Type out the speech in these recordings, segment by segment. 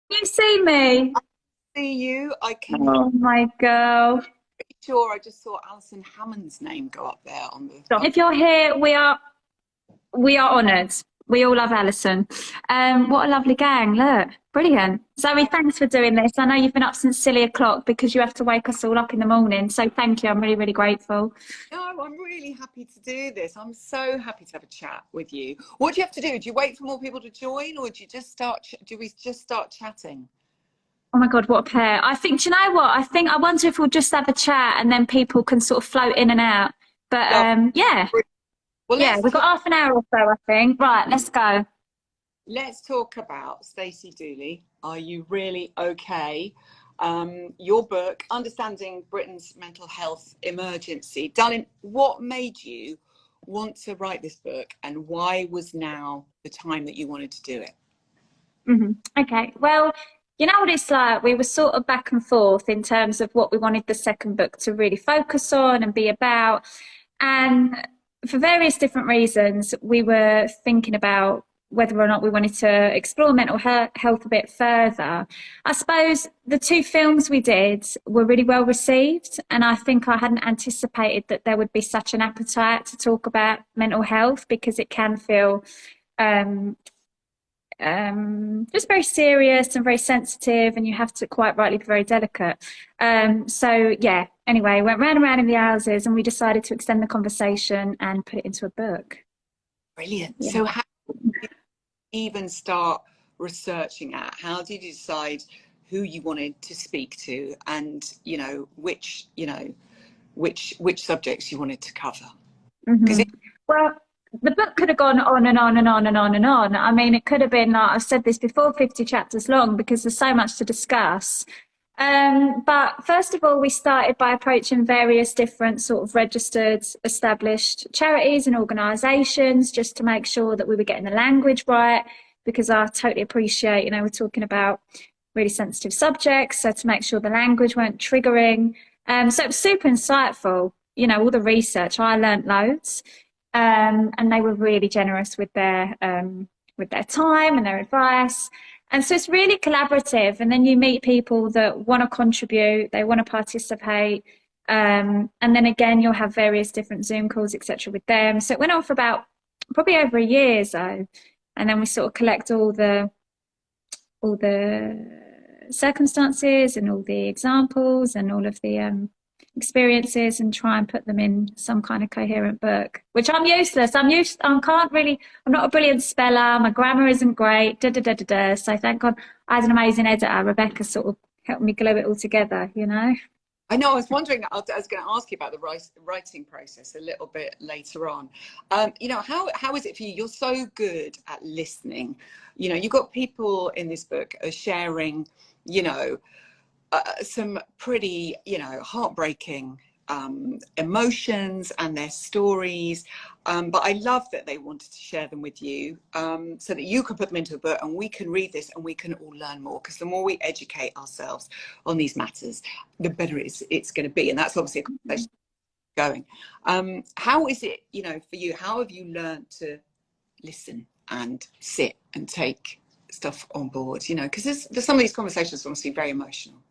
You see me? See you. I can hear. Oh my girl. Sure, I just saw Alison Hammond's name go up there on the. If you're here, we are honoured. We all love Alison. What a lovely gang. Look, brilliant. Zoe, thanks for doing this. I know you've been up since silly o'clock because you have to wake us all up in the morning. So thank you. I'm really, really grateful. No, I'm really happy to do this. I'm so happy to have a chat with you. What do you have to do? Do you wait for more people to join, or do you just start? Do we just start chatting? Oh my God, what a pair. I think, do you know what? I wonder if we'll just have a chat and then people can sort of float in and out. But Love. yeah, Well, yeah, we've got half an hour or so, I think. Right, let's go. let's talk about Stacey Dooley. Are you really okay? Your book, Understanding Britain's Mental Health Emergency. Darling, what made you want to write this book, and why was now the time that you wanted to do it? Okay, well, you know what it's like? We were sort of back and forth in terms of what we wanted the second book to really focus on and be about. And for various different reasons, we were thinking about whether or not we wanted to explore mental health a bit further. I suppose the two films we did were really well received, and I think I hadn't anticipated that there would be such an appetite to talk about mental health because it can feel um, just very serious and very sensitive, and you have to quite rightly be very delicate. So yeah, anyway, went round and round in the houses and we decided to extend the conversation and put it into a book. Brilliant. Yeah. So how did you even start researching at? How did you decide who you wanted to speak to, and which subjects you wanted to cover? Because Well, the book could have gone on and on and on and on and on. I mean, it could have been, like I've said this before, 50 chapters long because there's so much to discuss. But first of all, we started by approaching various different sort of registered, established charities and organisations just to make sure that we were getting the language right, because I totally appreciate, we're talking about really sensitive subjects. So to make sure the language weren't triggering. So it was super insightful. All the research, I learnt loads. And they were really generous with their time and their advice. And so it's really collaborative. And then you meet people that want to contribute, they want to participate. And then again, you'll have various different Zoom calls, etc., with them. So it went on for about probably over a year, so. And then we sort of collect all the circumstances and all the examples and all of the experiences and try and put them in some kind of coherent book, which I'm useless. I'm not a brilliant speller. My grammar isn't great. So thank God I had an amazing editor. Rebecca sort of helped me glue it all together, I know, I was wondering, I was going to ask you about the writing process a little bit later on. How is it for you? You're so good at listening. You've got people in this book are sharing, some pretty, heartbreaking emotions and their stories. But I love that they wanted to share them with you, so that you can put them into a book and we can read this and we can all learn more, because the more we educate ourselves on these matters, the better it's going to be. And that's obviously a conversation going. How is it, for you? How have you learned to listen and sit and take stuff on board? Because there's some of these conversations obviously very emotional.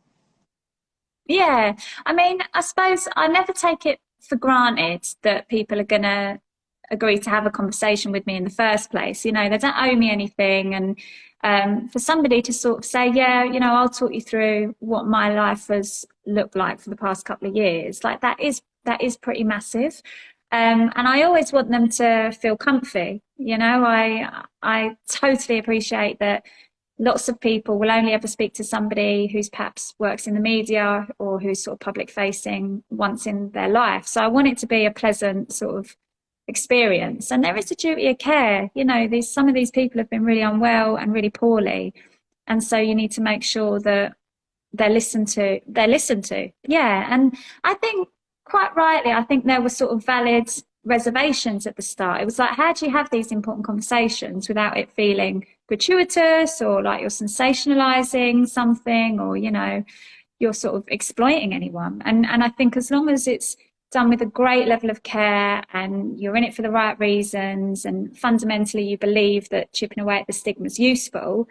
Yeah, I mean, I suppose I never take it for granted that people are going to agree to have a conversation with me in the first place. They don't owe me anything. And for somebody to sort of say, yeah, I'll talk you through what my life has looked like for the past couple of years, like that is pretty massive. And I always want them to feel comfy. I totally appreciate that lots of people will only ever speak to somebody who's perhaps works in the media or who's sort of public facing once in their life. So I want it to be a pleasant sort of experience. And there is a duty of care. Some of these people have been really unwell and really poorly. And so you need to make sure that they're listened to. Yeah. And I think quite rightly, I think there were sort of valid reservations at the start. It was like, how do you have these important conversations without it feeling gratuitous or like you're sensationalizing something, or you're sort of exploiting anyone? And I think as long as it's done with a great level of care and you're in it for the right reasons and fundamentally you believe that chipping away at the stigma is useful,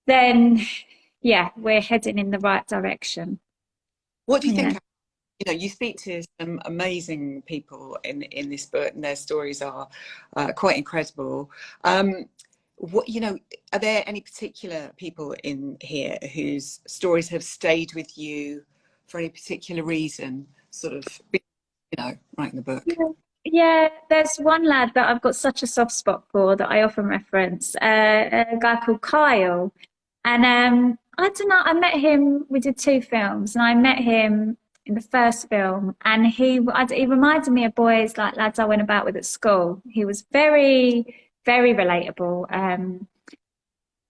then yeah, we're heading in the right direction. What do you think? Yeah. You know, you speak to some amazing people in this book, and their stories are quite incredible. What, you know, are there any particular people in here whose stories have stayed with you for any particular reason, sort of, you know, writing the book? Yeah, yeah, there's one lad that I've got such a soft spot for that I often reference, a guy called Kyle. And I don't know, I met him, we did two films, and I met him in the first film, and he reminded me of boys like lads I went about with at school. He was very, very relatable,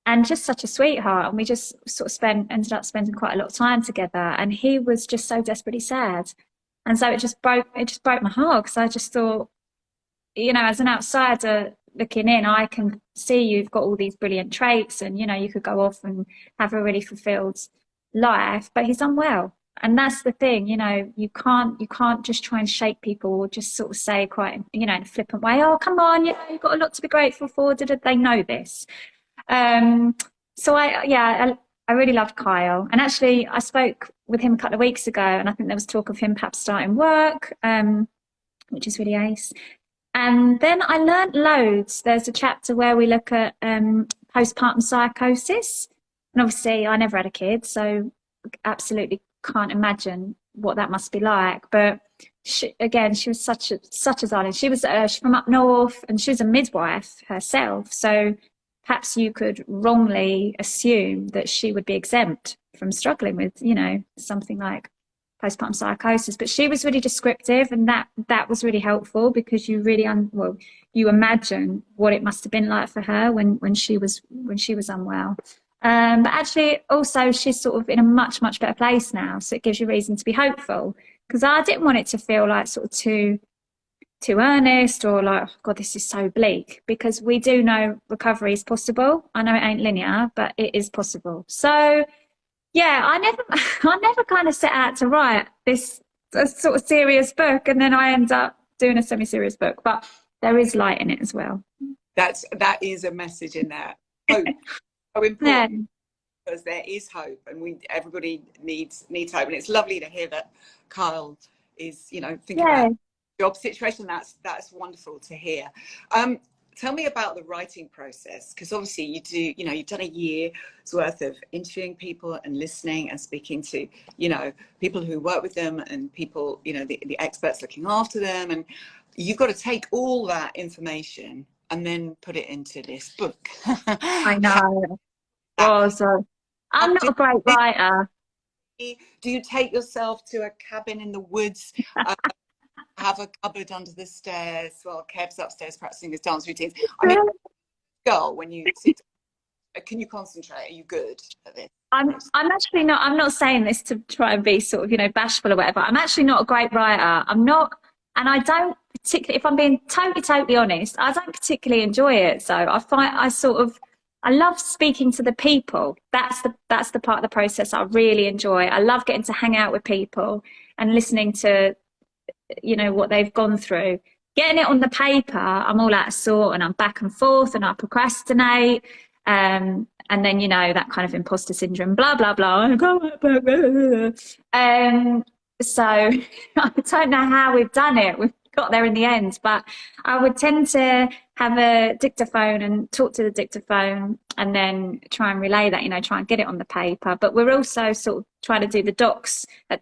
and just such a sweetheart. And we just sort of ended up spending quite a lot of time together. And he was just so desperately sad. And so it just broke my heart because I just thought, you know, as an outsider looking in, I can see you've got all these brilliant traits and, you know, you could go off and have a really fulfilled life, but he's unwell. And that's the thing, you know, you can't just try and shake people or just sort of say quite, you know, in a flippant way, oh, come on, you know, you've got a lot to be grateful for. Did they know this? Um, so I really loved Kyle. And actually I spoke with him a couple of weeks ago and I think there was talk of him perhaps starting work, which is really ace. And then I learnt loads. There's a chapter where we look at postpartum psychosis. And obviously, I never had a kid, so absolutely can't imagine what that must be like. But again, she was such a darling. She was she's from up north, and she was a midwife herself. So perhaps you could wrongly assume that she would be exempt from struggling with, you know, something like postpartum psychosis. But she was really descriptive, and that was really helpful because you really you imagine what it must have been like for her when she was unwell. But actually, also she's sort of in a much better place now, so it gives you reason to be hopeful. Because I didn't want it to feel like sort of too earnest or like, oh God, this is so bleak. Because we do know recovery is possible. I know it ain't linear, but it is possible. So yeah, I never kind of set out to write this a sort of serious book, and then I end up doing a semi-serious book. But there is light in it as well. That is a message in there. Hope, so Yeah, important, because there is hope, and everybody needs hope, and it's lovely to hear that Kyle is, you know, thinking yeah. about job situation. That's wonderful to hear. Tell me about the writing process, because obviously you've done a year's worth of interviewing people and listening and speaking to, you know, people who work with them and people, you know, the experts looking after them, and you've got to take all that information and then put it into this book. I know. How, Oh, so how I'm not do, a great writer. do you take yourself to a cabin in the woods? Have a cupboard under the stairs while Kev's upstairs practicing his dance routines? I mean, girl, when you sit, can you concentrate? Are you good at this? I'm actually not. I'm not saying this to try and be sort of, you know, bashful or whatever. I'm actually not a great writer. I'm not, and I don't particularly. If I'm being totally honest, I don't particularly enjoy it. So I love speaking to the people. That's the part of the process I really enjoy. I love getting to hang out with people and listening to, you know, what they've gone through. Getting it on the paper, I'm all out of sort and I'm back and forth and I procrastinate. And then, you know, that kind of imposter syndrome, blah, blah, blah. So I don't know how we've done it. We've got there in the end, but I would tend to have a dictaphone and talk to the dictaphone and then try and relay that, you know, try and get it on the paper. But we're also sort of trying to do the the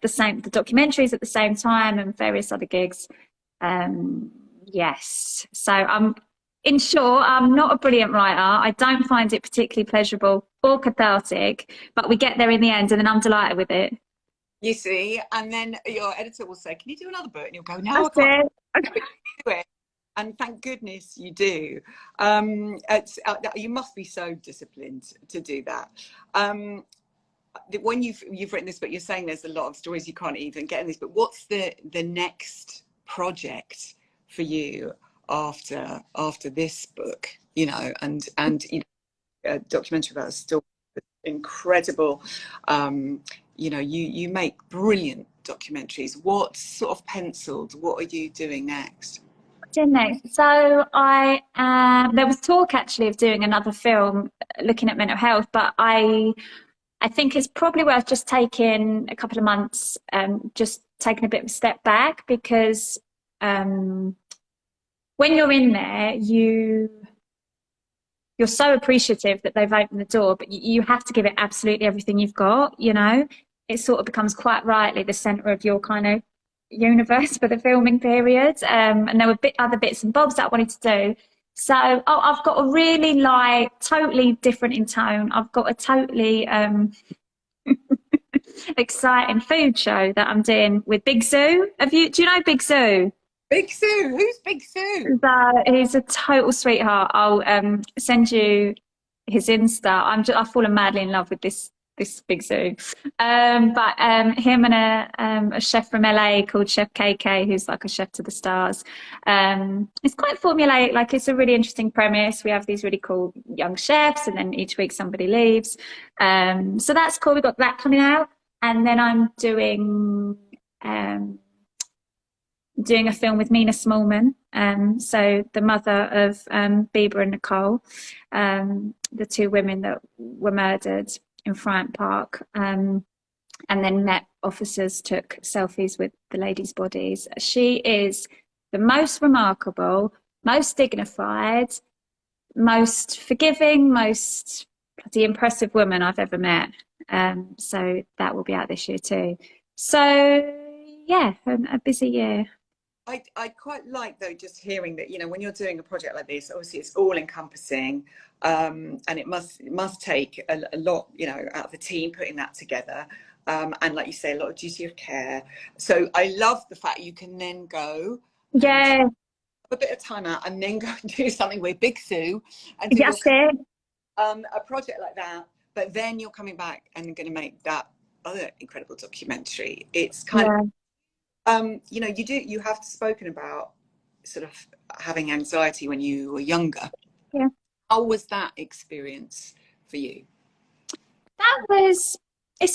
documentaries at the same time and various other gigs. Yes. So in short, I'm not a brilliant writer. I don't find it particularly pleasurable or cathartic, but we get there in the end and then I'm delighted with it. You see, and then your editor will say, "Can you do another book?" And you'll go, "No, I That's can't it. do it." And thank goodness you do. You must be so disciplined to do that. When you've written this book, you're saying there's a lot of stories you can't even get in this. But what's the next project for you after this book? You know, and you know, a documentary about a story, incredible. You know, you make brilliant documentaries. What's sort of penciled? What are you doing next? So there was talk actually of doing another film looking at mental health, but I I think it's probably worth just taking a couple of months, just taking a bit of a step back because um, when you're in there, you're so appreciative that they've opened the door, but you have to give it absolutely everything you've got, you know. It sort of becomes quite rightly the center of your kind of universe for the filming period. And there were other bits and bobs that I wanted to do. So, I've got a really like totally different in tone. I've got a totally exciting food show that I'm doing with Big Zoo. Do you know Big Zoo? Big Sue, who's Big Sue? He's a total sweetheart. I'll send you his Insta. I've fallen madly in love with this Big Zoo. But him and a chef from LA called Chef KK, who's like a chef to the stars. It's quite formulaic. Like it's a really interesting premise. We have these really cool young chefs, and then each week somebody leaves. So that's cool. We've got that coming out, and then I'm doing a film with Mina Smallman, so the mother of Bieber and Nicole, the two women that were murdered in Friant Park, and then Met officers took selfies with the ladies' bodies. She is the most remarkable, most dignified, most forgiving, most bloody impressive woman I've ever met. So that will be out this year too. So yeah, a busy year. I quite like though just hearing that, you know, when you're doing a project like this, obviously it's all encompassing, and it must take a lot, you know, out of the team putting that together, and like you say, a lot of duty of care. So I love the fact you can then go and Yeah, have a bit of time out and then go and do something with Big Sue and do that's it. a project like that. But then you're coming back and going to make that other incredible documentary. It's kind of you know, you have spoken about sort of having anxiety when you were younger. Yeah. How was that experience for you? It's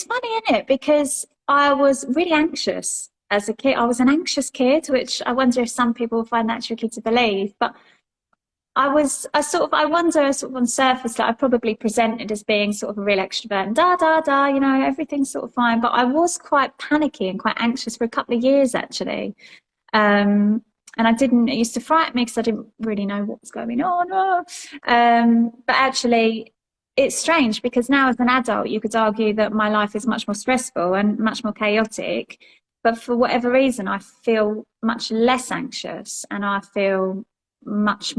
funny, isn't it? Because I was really anxious as a kid. I was an anxious kid, which I wonder if some people find that tricky to believe. But I wonder sort of on surface that I probably presented as being sort of a real extrovert and da, da, da, you know, everything's sort of fine. But I was quite panicky and quite anxious for a couple of years, actually. And it used to frighten me because I didn't really know what was going on. But actually, it's strange because now as an adult, you could argue that my life is much more stressful and much more chaotic. But for whatever reason, I feel much less anxious and I feel much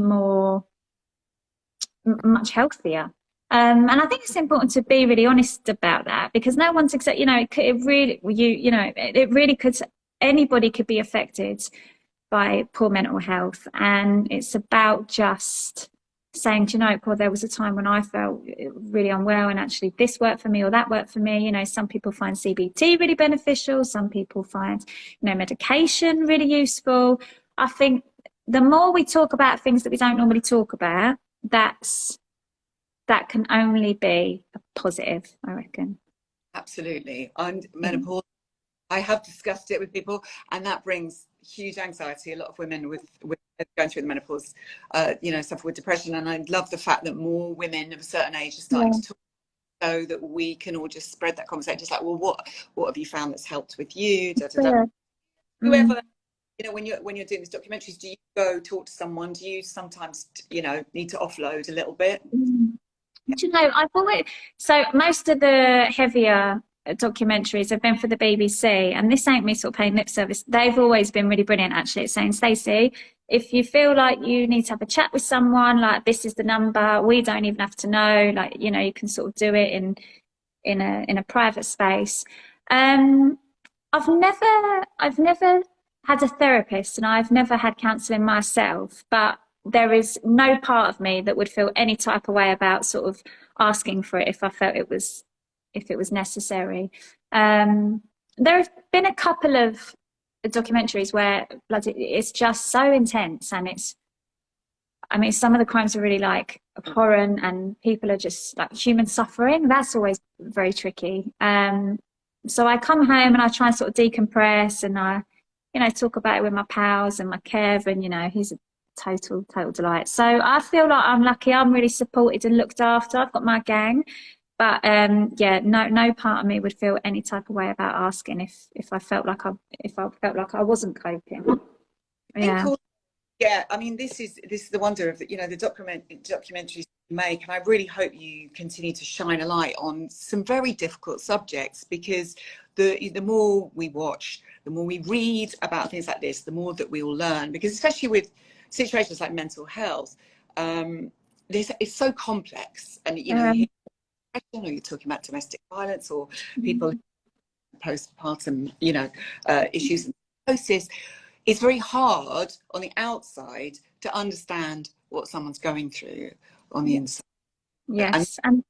healthier. And I think it's important to be really honest about that because no one's you know, it really could, anybody could be affected by poor mental health. And it's about just saying, do you know, well, there was a time when I felt really unwell and actually this worked for me or that worked for me. You know, some people find CBT really beneficial. Some people find, you know, medication really useful. I think the more we talk about things that we don't normally talk about, that can only be a positive, I reckon. Absolutely. And menopause, I have discussed it with people, and that brings huge anxiety. A lot of women with going through the menopause, you know, suffer with depression. And I love the fact that more women of a certain age are starting to talk, so that we can all just spread that conversation. Just like, well, what have you found that's helped with you? Da, da, da. Whoever, you know, when you're doing these documentaries, do you go talk to someone? Do you sometimes, you know, need to offload a little bit? Do you know, so most of the heavier documentaries have been for the BBC, and this ain't me sort of paying lip service. They've always been really brilliant, actually, at saying, Stacey, if you feel like you need to have a chat with someone, like this is the number, we don't even have to know, like, you know, you can sort of do it in a private space. I've never had a therapist and I've never had counselling myself, but there is no part of me that would feel any type of way about sort of asking for it if I felt it was necessary. There have been a couple of documentaries where it's just so intense, and I mean, some of the crimes are really like abhorrent, and people are just like human suffering. That's always very tricky. So I come home and I try and sort of decompress, and I, you know, talk about it with my pals and my Kev, and you know, he's a total delight. So I feel like I'm lucky. I'm really supported and looked after. I've got my gang. But yeah, no part of me would feel any type of way about asking if I felt like I wasn't coping. I think Yeah. yeah, I mean, this is the wonder of the, the documentaries you make, and I really hope you continue to shine a light on some very difficult subjects, because the more we watch, the more we read about things like this, the more that we will learn. Because especially with situations like mental health, this it's so complex, and you hear depression, or you're talking about domestic violence, or people postpartum, issues and psychosis. It's very hard on the outside to understand what someone's going through on the inside. And Yes. And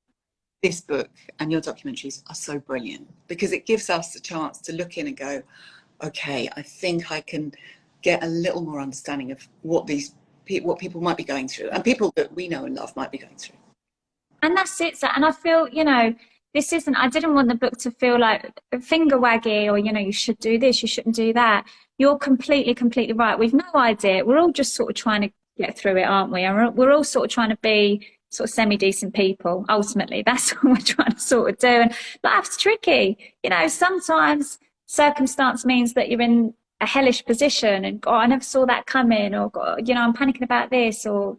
this book and your documentaries are so brilliant, because it gives us a chance to look in and go, okay, I think I can get a little more understanding of what people might be going through, and people that we know and love might be going through. And that's it. So, and I feel, I didn't want the book to feel like a finger waggy or, you should do this, you shouldn't do that. You're completely, completely right. We've no idea. We're all just sort of trying to get through it, aren't we? And we're all sort of trying to be sort of semi-decent people. Ultimately, that's what we're trying to sort of do. And life's tricky. Sometimes circumstance means that you're in a hellish position and, I never saw that coming, or, I'm panicking about this, or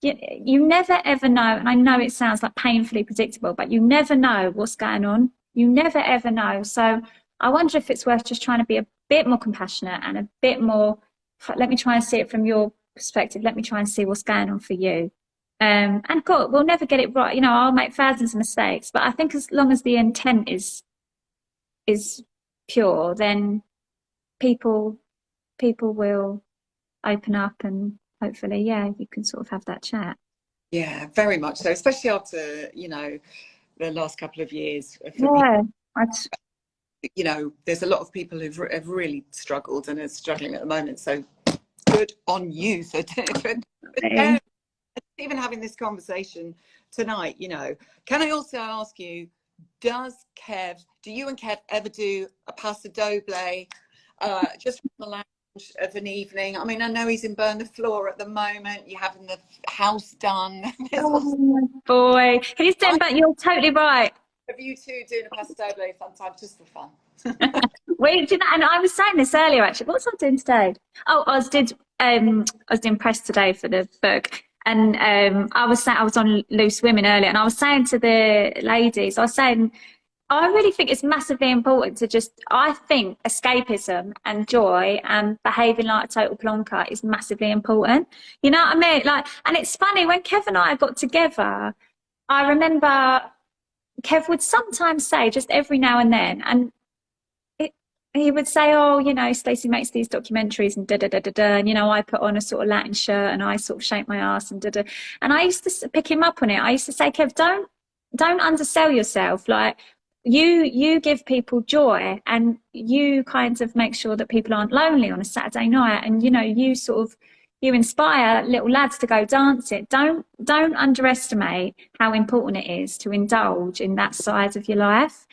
you never ever know. And I know it sounds like painfully predictable, but you never know what's going on. You never ever know. So I wonder if it's worth just trying to be a bit more compassionate and a bit more, let me try and see it from your perspective. Let me try and see what's going on for you. And God, we'll never get it right. I'll make thousands of mistakes, but I think as long as the intent is pure, then people will open up, and hopefully, yeah, you can sort of have that chat. Yeah, very much so, especially after, the last couple of years. Yeah. There's a lot of people have really struggled and are struggling at the moment. So good on you. So even having this conversation tonight, can I also ask you, do you and Kev ever do a paso doble, just from the lounge of an evening? I mean, I know he's in Burn the Floor at the moment. You're having the house done. Oh my boy, he's doing. But you're totally right. Of you two doing a paso doble sometimes, just for fun. We did that, and I was saying this earlier. Actually, what was I doing today? Oh, I was doing press today for the book, and I was on Loose Women earlier, and I was saying to the ladies, I really think it's massively important to I think escapism and joy and behaving like a total plonker is massively important. You know what I mean? And it's funny, when Kev and I got together, I remember Kev would sometimes say, just every now and then, and he would say, oh, Stacey makes these documentaries and da da da da da, and I put on a sort of Latin shirt and I sort of shake my ass and da da. And I used to pick him up on it. I used to say, Kev, don't undersell yourself. Like, you give people joy, and you kind of make sure that people aren't lonely on a Saturday night, and you inspire little lads to go dance it. Don't underestimate how important it is to indulge in that side of your life.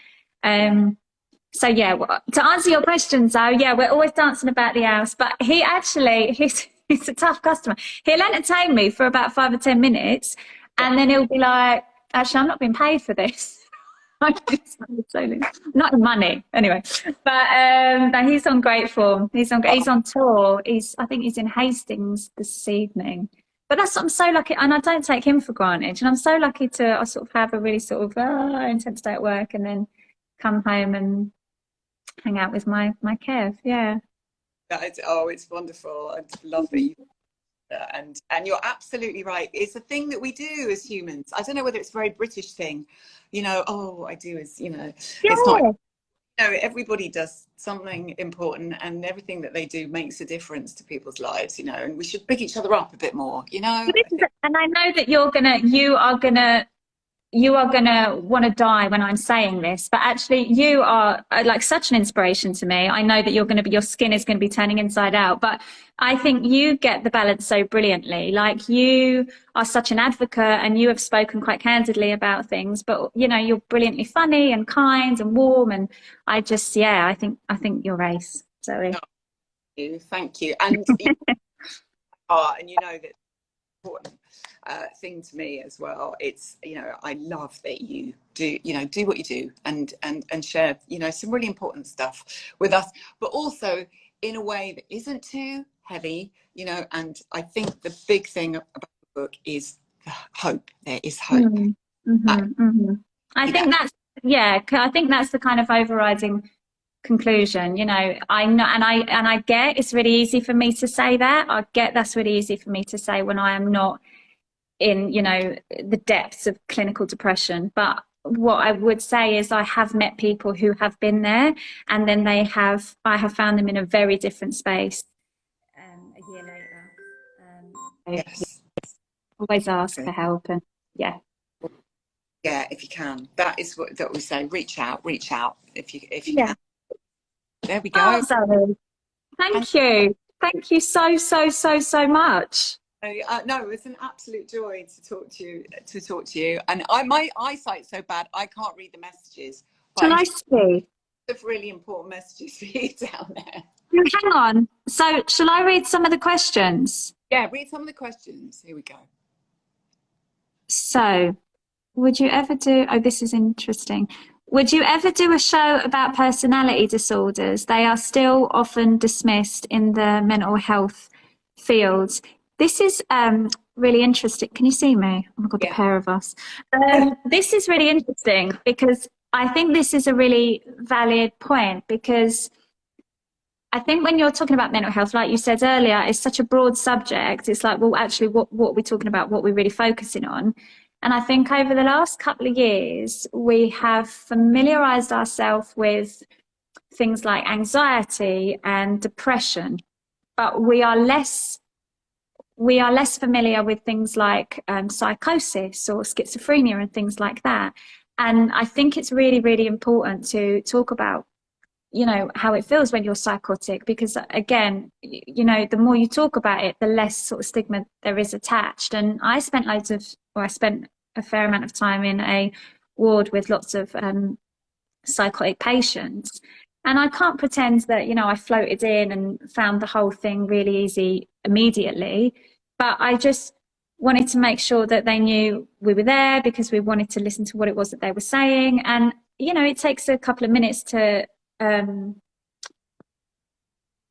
So yeah, to answer your questions though, yeah, we're always dancing about the house, but he's a tough customer. He'll entertain me for about 5 or 10 minutes, and then he'll be like, actually, I'm not being paid for this. Not in money anyway, but he's on great form. He's on tour. I think he's in Hastings this evening. But I'm so lucky, and I don't take him for granted. And I'm so lucky I sort of have a really sort of intense day at work, and then come home and hang out with my Kev. Yeah. It's wonderful. I love that you. And you're absolutely right. It's a thing that we do as humans. I don't know whether it's a very British thing, I do is, Yeah. It's not, everybody does something important, and everything that they do makes a difference to people's lives, and we should pick each other up a bit more, And I know that you are gonna want to die when I'm saying this, but actually you are like such an inspiration to me. I know that your skin is going to be turning inside out, but I think you get the balance so brilliantly. Like, you are such an advocate, and you have spoken quite candidly about things, but you're brilliantly funny and kind and warm, and I think you're ace, Zoe. Thank you. And and that important thing to me as well. It's, you know, I love that you do, you know, do what you do and share, you know, some really important stuff with us, but also in a way that isn't too heavy, you know. And I think the big thing about the book is the hope. There is hope. Mm. I You know, think that's, yeah, I think that's the kind of overriding conclusion. You know, I know, and I get it's really easy for me to say that. I get that's really easy for me to say when I am not in, you know, the depths of clinical depression. But what I would say is I have met people who have been there, and then I have found them in a very different space a year later. So yes. always ask for Okay. help, and yeah. Yeah, if you can. That is what that we say. Reach out if you Yeah. can. There we Oh, go. Zoe, And thank you. Thank you so much. no, it's an absolute joy to talk to you. And my eyesight's so bad I can't read the messages, but Shall I'm I sure see? there's really important messages for you down there. Hang on. So, shall I read some of the questions? Yeah, read some of the questions. Here we go. So, would you ever do, oh, this is interesting. Would you ever do a show about personality disorders? They are still often dismissed in the mental health fields. This is really interesting. Can you see me? Oh my God, the Yeah. pair of us. This is really interesting because I think this is a really valid point, because I think when you're talking about mental health, like you said earlier, it's such a broad subject. It's like, well, actually, what are we talking about? What we're really focusing on? And I think over the last couple of years, we have familiarized ourselves with things like anxiety and depression, but we are less familiar with things like psychosis or schizophrenia and things like that. And I think it's really, really important to talk about, you know, how it feels when you're psychotic, because again, you know, the more you talk about it, the less sort of stigma there is attached. And I spent a fair amount of time in a ward with lots of psychotic patients, and I can't pretend that, you know, I floated in and found the whole thing really easy immediately, but I just wanted to make sure that they knew we were there, because we wanted to listen to what it was that they were saying. And you know, it takes a couple of minutes to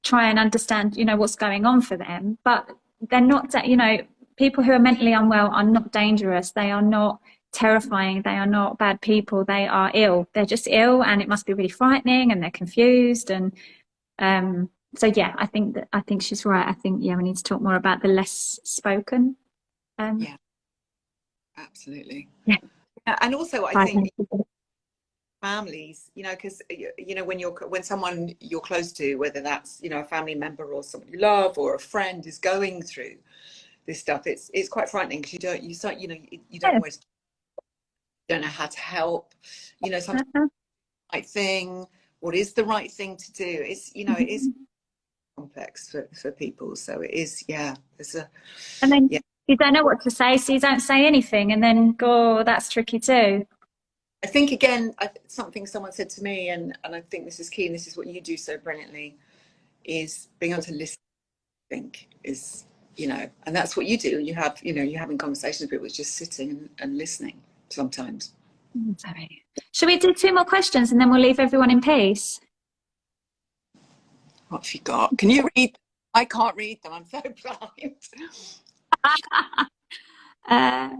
try and understand, you know, what's going on for them. But they're not, you know, people who are mentally unwell are not dangerous. They are not terrifying. They are not bad people. They are ill. They're just ill, and it must be really frightening, and they're confused. And so, yeah, I think she's right. I think, yeah, we need to talk more about the less spoken. Yeah, absolutely. Yeah. And also, I Right. think families, you know, because you know, when someone you're close to, whether that's, you know, a family member or someone you love or a friend is going through this stuff, it's quite frightening, because you start, you know, you don't always don't know how to help, you know, sometimes the right thing, what is the right thing to do. It's, you know, it is complex for people, so it is. Yeah, there's a, And then yeah. you don't know what to say, so you don't say anything, and then go, oh, that's tricky too. I think again, something someone said to me, and I think this is key, and this is what you do so brilliantly, is being able to listen. I think is, you know, and that's what you do. You have, you know, you're having conversations with people, it's just sitting and listening sometimes. Sorry. Should we do two more questions and then we'll leave everyone in peace? What have you got? Can you read? I can't read them. I'm so blind.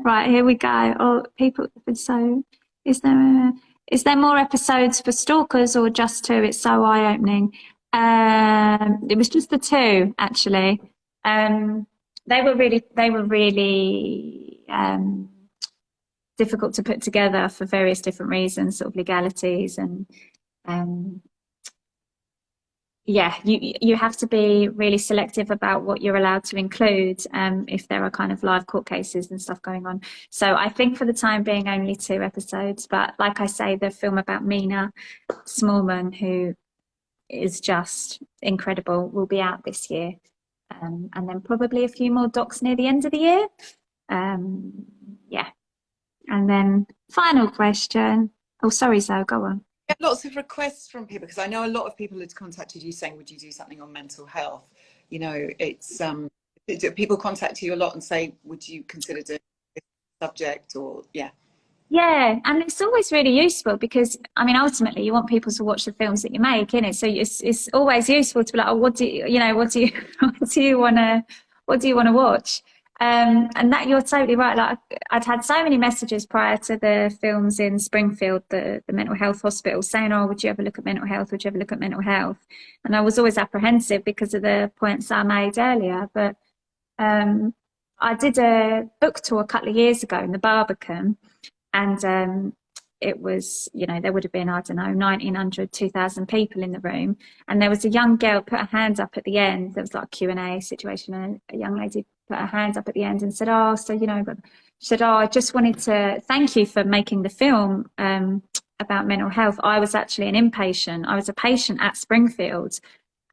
Right, here we go. Oh, people. So, is there more episodes for stalkers or just two? It's so eye-opening. It was just the two, actually. They were really difficult to put together for various different reasons, sort of legalities, and yeah, you have to be really selective about what you're allowed to include if there are kind of live court cases and stuff going on. So I think for the time being, only two episodes. But like I say, the film about Mina Smallman, who is just incredible, will be out this year. And then probably a few more docs near the end of the year. Yeah. And then final question. Oh, sorry, Zoe, go on. Get lots of requests from people, because I know a lot of people had contacted you saying, would you do something on mental health? You know, it's Do people contact you a lot and say, would you consider doing this subject, or yeah? Yeah, and it's always really useful because I mean, ultimately, you want people to watch the films that you make, innit? So it's always useful to be like, oh, what do you know, what do you what do you want to watch? And that you're totally right. Like I'd had so many messages prior to the films in Springfield, the mental health hospital, saying, "Oh, would you ever look at mental health? Would you ever look at mental health?" And I was always apprehensive because of the points I made earlier. But I did a book tour a couple of years ago in the Barbican. And it was, you know, there would have been, I don't know, 1,900, 2,000 people in the room. And there was a young girl put her hand up at the end. There was like a Q&A situation. And a young lady put her hand up at the end and said, oh, so, you know, she said, oh, I just wanted to thank you for making the film about mental health. I was actually an inpatient. I was a patient at Springfield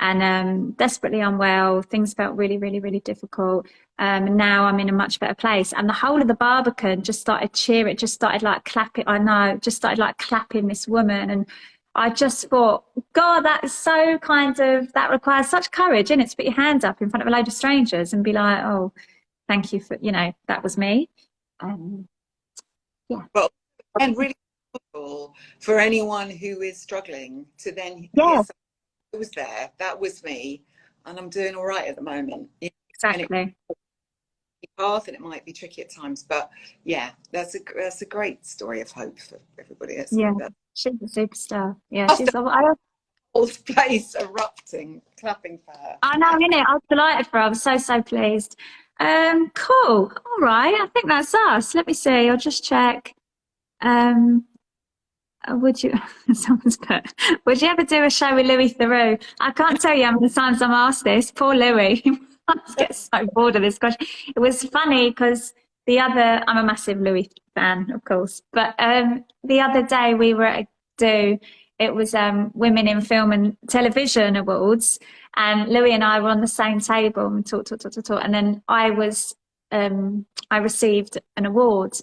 and desperately unwell. Things felt really, really, really difficult. And now I'm in a much better place. And the whole of the Barbican just started cheering, just started like clapping. I know, just started like clapping this woman. And I just thought, God, that is so kind of, that requires such courage, innit, to put your hand up in front of a load of strangers and be like, oh, thank you for, you know, that was me. Yeah. Well, and really helpful for anyone who is struggling to then hear Yeah, something. I was there, that was me, and I'm doing all right at the moment. And it exactly. path, and it might be tricky at times, but yeah, that's a great story of hope for everybody. Yeah, That's she's a superstar. Yeah, just the she's, whole place erupting, clapping for her. I know, innit? I was delighted for her. I was so, so pleased. Cool. All right. I think that's us. Let me see. I'll just check. Um, would you, someone's put, would you ever do a show with Louis Theroux? I can't tell you how many times I'm asked this. Poor Louis. I just get so bored of this question. It was funny because I'm a massive Louis fan, of course, but the other day we were at a do, it was Women in Film and Television Awards, and Louis and I were on the same table and talk, and then I received an award.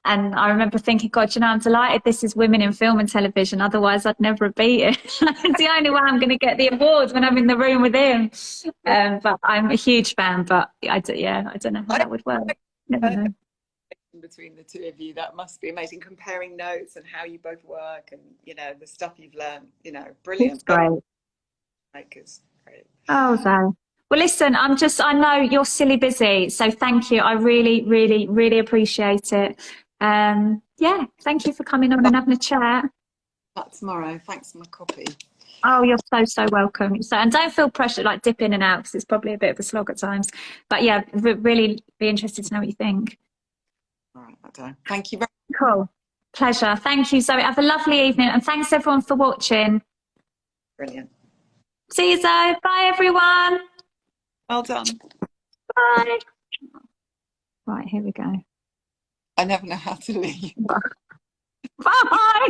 And I remember thinking, God, you know, I'm delighted this is Women in Film and Television. Otherwise, I'd never beat it. It's the only way I'm going to get the award when I'm in the room with him. But I'm a huge fan. But I don't know how that would work. Never know. Between the two of you, that must be amazing, comparing notes and how you both work, and you know the stuff you've learned, you know, It's brilliant. great. Makers, great. Oh, Zoe. Well, listen, I know you're silly busy. So thank you. I really, really, really appreciate it. Yeah, thank you for coming on and having a chat. Back tomorrow. Thanks for my copy. Oh, you're so, so welcome. So, and don't feel pressured, like dip in and out, because it's probably a bit of a slog at times. But yeah, really be interested to know what you think. All right, okay. Thank you very much. Cool. Pleasure. Thank you, Zoe. Have a lovely evening. And thanks everyone for watching. Brilliant. See you, Zoe. Bye, everyone. Well done. Bye. Right, here we go. I never know how to leave. Bye.